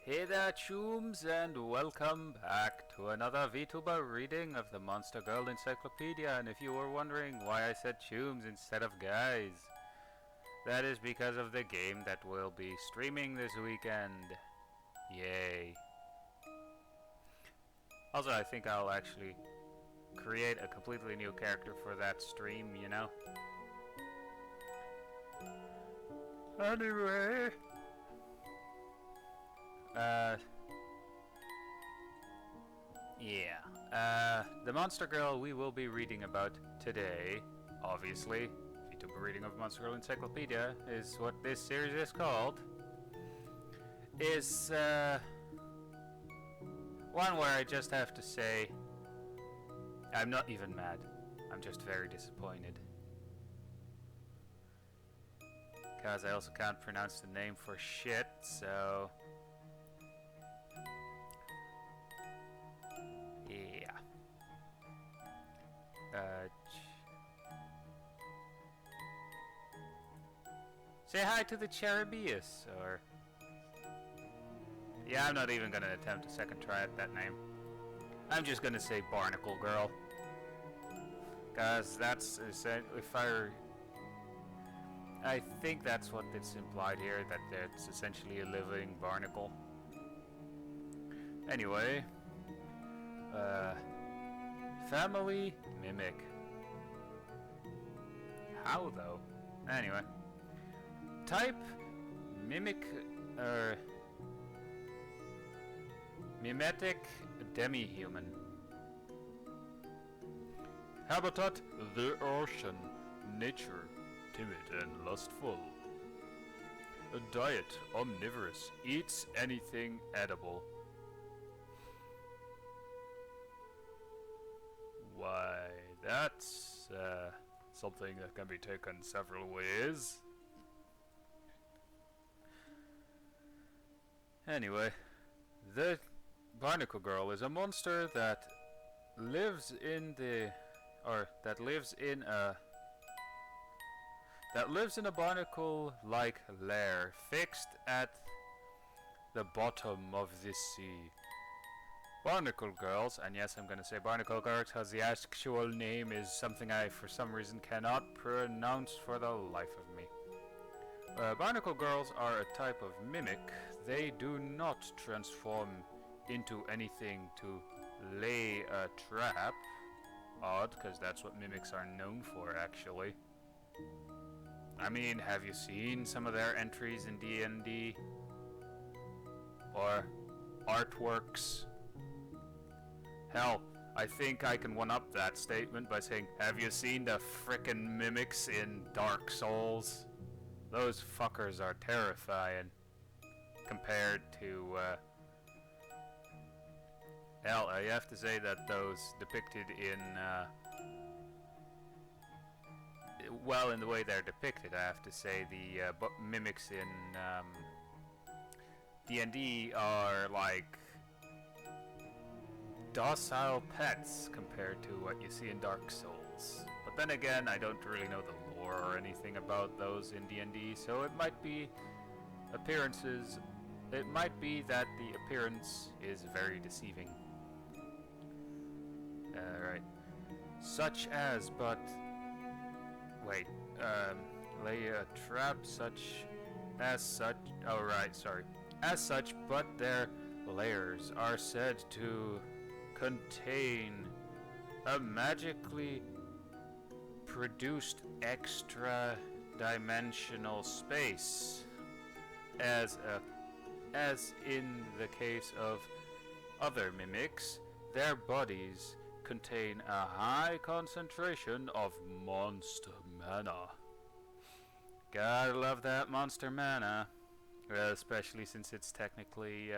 Hey there, chooms, and welcome back to another Vtuber reading of the Monster Girl Encyclopedia. And if you were wondering why I said chooms instead of guys, that is because of the game that will be streaming this weekend. Yay. Also, I think I'll actually create a completely new character for that stream, you know? Anyway... the Monster Girl we will be reading about today, obviously, VTuber reading of Monster Girl Encyclopedia is what this series is called, is, one where I just have to say, I'm not even mad, I'm just very disappointed. Because I also can't pronounce the name for shit, so... yeah. Say hi to the Cherubius, or... yeah, I'm not even gonna attempt a second try at that name. I'm just gonna say Barnacle Girl. Cause that's, if I think that's what it's implied here, that it's essentially a living barnacle. Anyway... family mimic. How though? Anyway. Type mimic mimetic demi-human. Habitat the ocean. Nature timid and lustful. A diet omnivorous. Eats anything edible. Why, that's something that can be taken several ways. Anyway, the Barnacle Girl is a monster that lives in a barnacle-like lair fixed at the bottom of this sea. Barnacle Girls, and yes, I'm gonna say Barnacle Girls because the actual name is something I, for some reason, cannot pronounce for the life of me. Barnacle Girls are a type of mimic. They do not transform into anything to lay a trap. Odd, because that's what mimics are known for, actually. I mean, have you seen some of their entries in D&D? Or artworks? Hell, I think I can one-up that statement by saying, have you seen the frickin' mimics in Dark Souls? Those fuckers are terrifying. Compared to, hell, I have to say that those depicted in, well, in the way they're depicted, I have to say the mimics in, D&D are, like... docile pets compared to what you see in Dark Souls. But then again, I don't really know the lore or anything about those in D&D, so it might be appearances. It might be that the appearance is very deceiving. Right. Such as, but... wait, lay a trap such... as such... oh right, sorry. As such, but their layers are said to... contain a magically produced extra dimensional space, as in the case of other mimics, their bodies contain a high concentration of monster mana. Gotta love that monster mana, especially since it's technically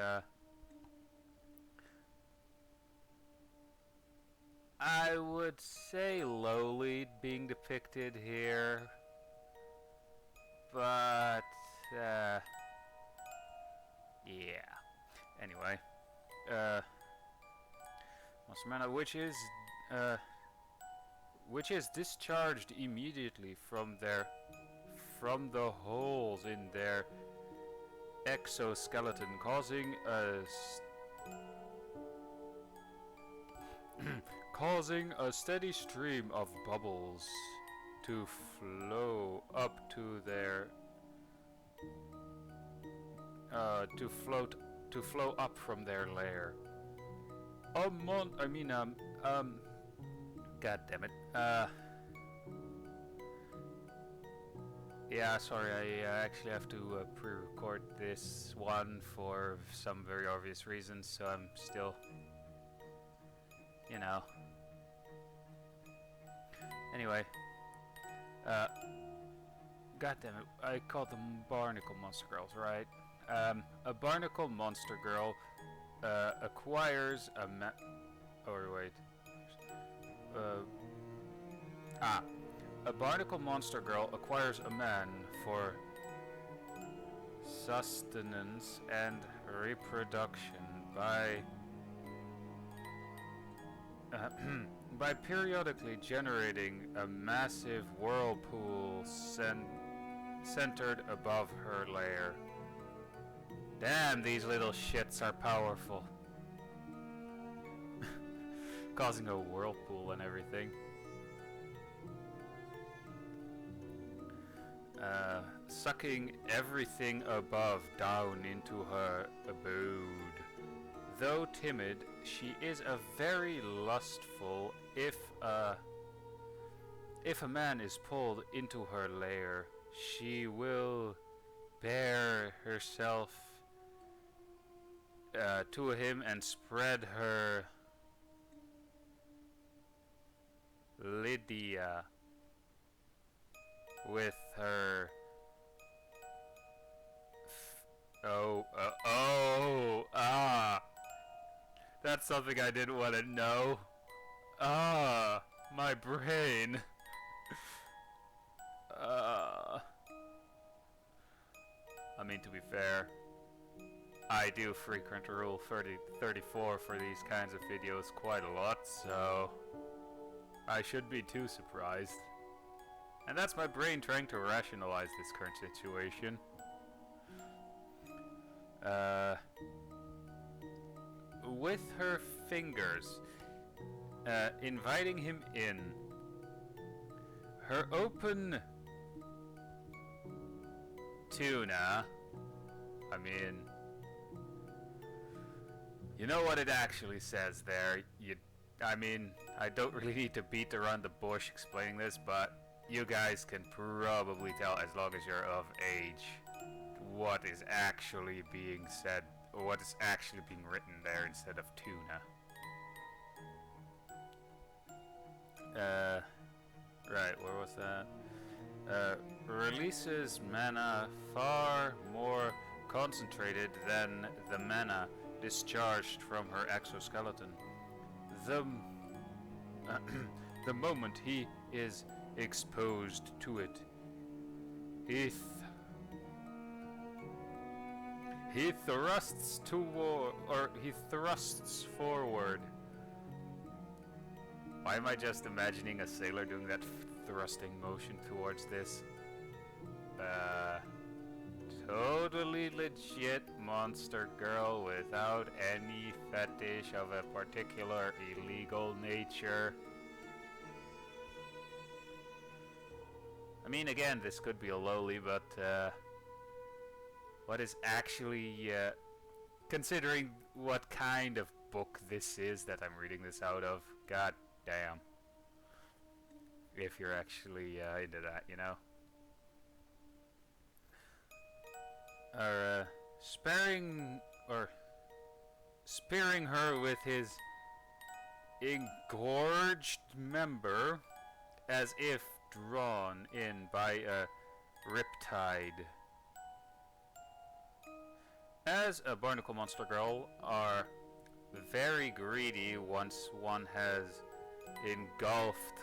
I would say lowly being depicted here, but, yeah. Anyway, monster mana, which is discharged immediately from the holes in their exoskeleton, causing a causing a steady stream of bubbles to flow up to their to flow up from their lair. God damn it. Yeah, sorry, I actually have to pre-record this one for some very obvious reasons, so I'm still, you know. Anyway, God damn it, I called them barnacle monster girls, right? A barnacle monster girl acquires a a barnacle monster girl acquires a man for sustenance and reproduction by periodically generating a massive whirlpool centered above her lair. Damn, these little shits are powerful. Causing a whirlpool and everything. Sucking everything above down into her abode. Though timid, she is a very lustful if a man is pulled into her lair, she will bear herself to him and spread her Lydia with her that's something I didn't want to know. My brain. I mean, to be fair, I do frequent Rule 34 for these kinds of videos quite a lot, so I shouldn't be too surprised. And that's my brain trying to rationalize this current situation. With her fingers, inviting him in. Her open tuna. I mean, you know what it actually says there. I mean, I don't really need to beat around the bush explaining this, but you guys can probably tell, as long as you're of age, what is actually being said, or what is actually being written there instead of tuna. Right, where was that? Releases mana far more concentrated than the mana discharged from her exoskeleton. The moment he is exposed to it, he thrusts forward. Why am I just imagining a sailor doing that thrusting motion towards this? Totally legit monster girl without any fetish of a particular illegal nature. I mean, again, this could be a lowly, but what is actually, considering what kind of book this is that I'm reading this out of, god damn. If you're actually into that, you know. Spearing her with his engorged member, as if drawn in by a riptide. As a barnacle monster girl are very greedy once one has engulfed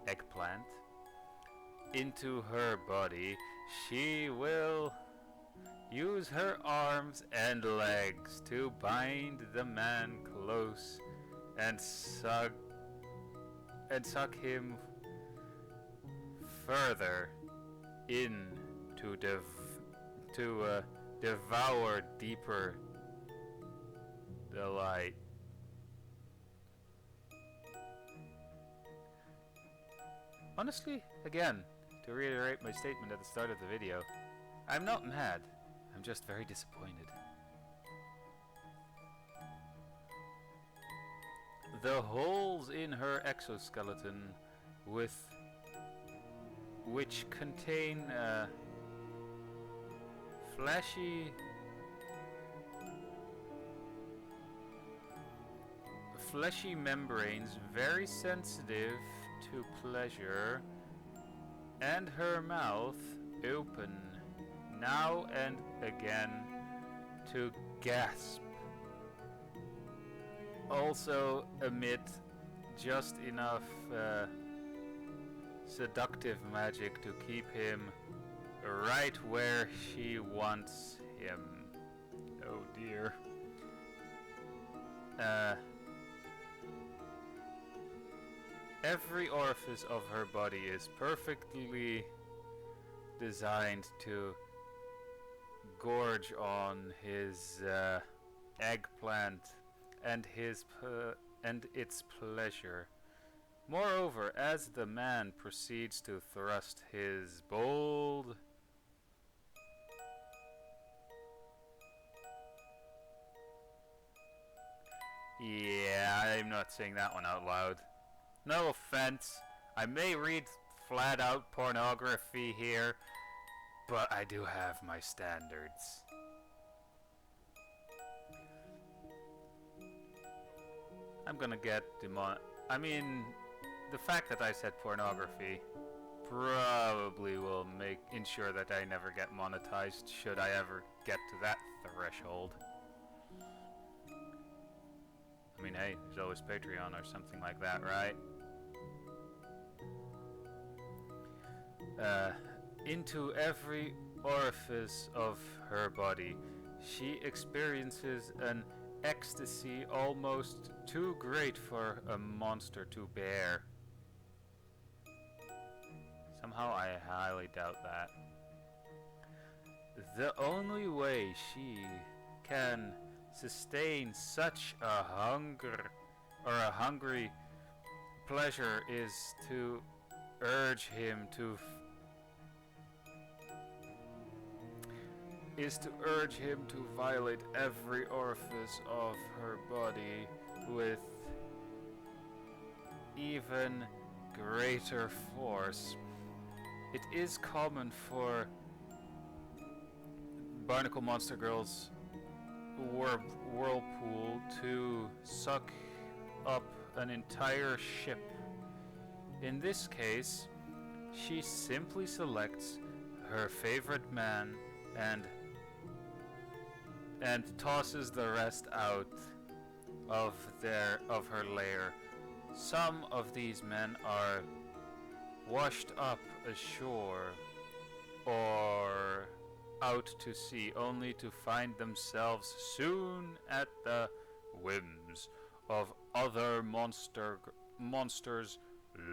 eggplant into her body, she will use her arms and legs to bind the man close and suck him further in to devour deeper delight. Honestly, again, to reiterate my statement at the start of the video, I'm not mad, I'm just very disappointed. The holes in her exoskeleton which contain fleshy membranes very sensitive to pleasure, and her mouth open now and again to gasp. Also emit just enough seductive magic to keep him right where she wants him. Oh dear. Every orifice of her body is perfectly designed to gorge on his eggplant and its pleasure. Moreover, as the man proceeds to thrust his bold I'm not saying that one out loud. No offense, I may read flat out pornography here, but I do have my standards. I'm gonna get the fact that I said pornography probably will ensure that I never get monetized should I ever get to that threshold. I mean, hey, there's always Patreon or something like that, right? Into every orifice of her body, she experiences an ecstasy almost too great for a monster to bear. Somehow I highly doubt that. The only way she can sustain such a hungry pleasure is to urge him to violate every orifice of her body with even greater force. It is common for Barnacle Monster Girl's whirlpool to suck up an entire ship. In this case, she simply selects her favorite man and tosses the rest out of her lair. Some of these men are washed up ashore or out to sea, only to find themselves soon at the whims of other monsters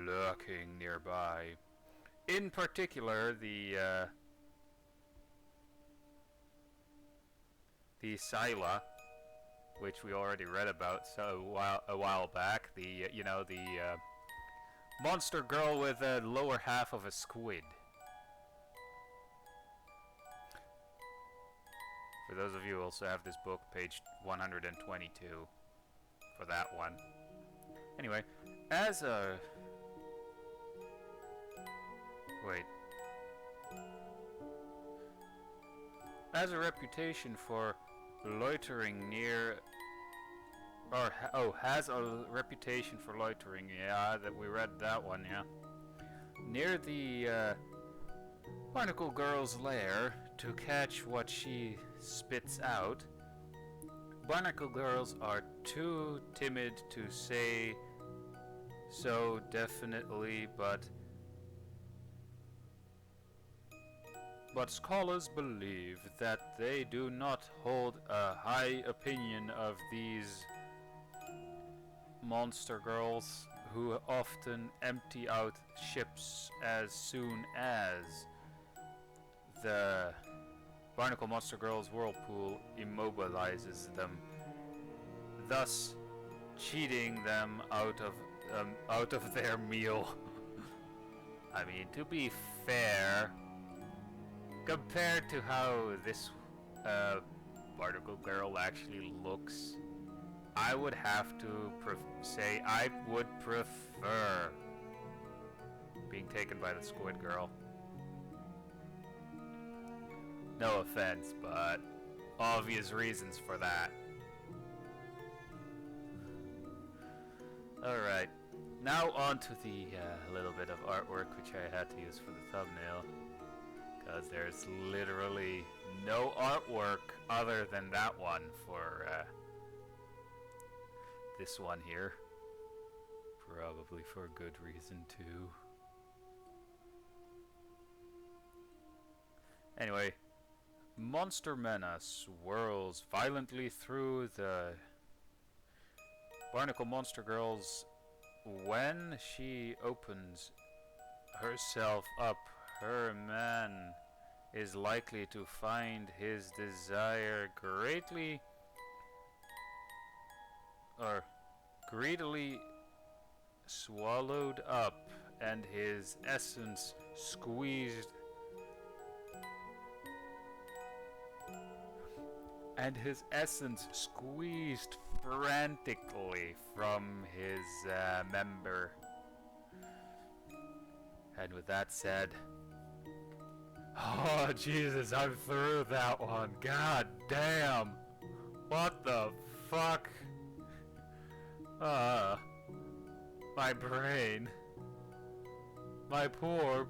lurking nearby. In particular, the Scylla, which we already read about a while back. The monster girl with the lower half of a squid. For those of you who also have this book, page 122 for that one. Anyway, as a reputation for loitering near, has a reputation for loitering, yeah, that we read that one, yeah. Near the Barnacle Girl's lair to catch what she spits out, Barnacle Girls are too timid to say so definitely, but scholars believe that they do not hold a high opinion of these monster girls, who often empty out ships as soon as the Barnacle Monster Girls whirlpool immobilizes them, thus cheating them out of their meal. I mean, to be fair, compared to how this Barnacle Girl actually looks, I would have to say I would prefer being taken by the Squid Girl. No offense, but obvious reasons for that. Alright, now on to the little bit of artwork which I had to use for the thumbnail, because there's literally no artwork other than that one for this one here. Probably for a good reason too. Anyway, Monster Menace whirls violently through the Barnacle Monster Girls. When she opens herself up, her man is likely to find his desire greedily swallowed up and his essence squeezed frantically from his member. And with that said, oh Jesus, I'm through that one. God damn. What the fuck? My brain. My poor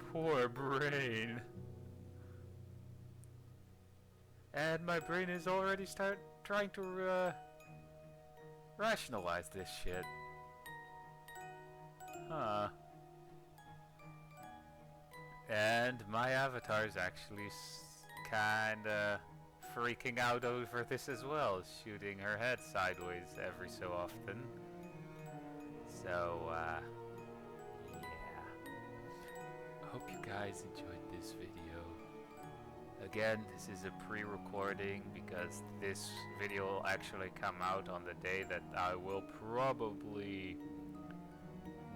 brain. And my brain is already trying to rationalize this shit. Huh. And my avatar is actually kinda freaking out over this as well, shooting her head sideways every so often. So, yeah. I hope you guys enjoyed this video. Again, this is a pre-recording because this video will actually come out on the day that I will probably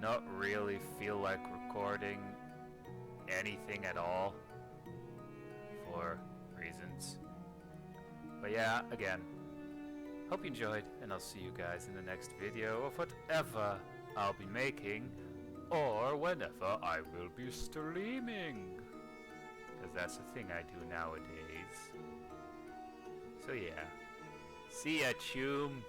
not really feel like recording anything at all for reasons. But yeah, again, hope you enjoyed, and I'll see you guys in the next video of whatever I'll be making or whenever I will be streaming. Because that's the thing I do nowadays. So yeah. See ya, Choom.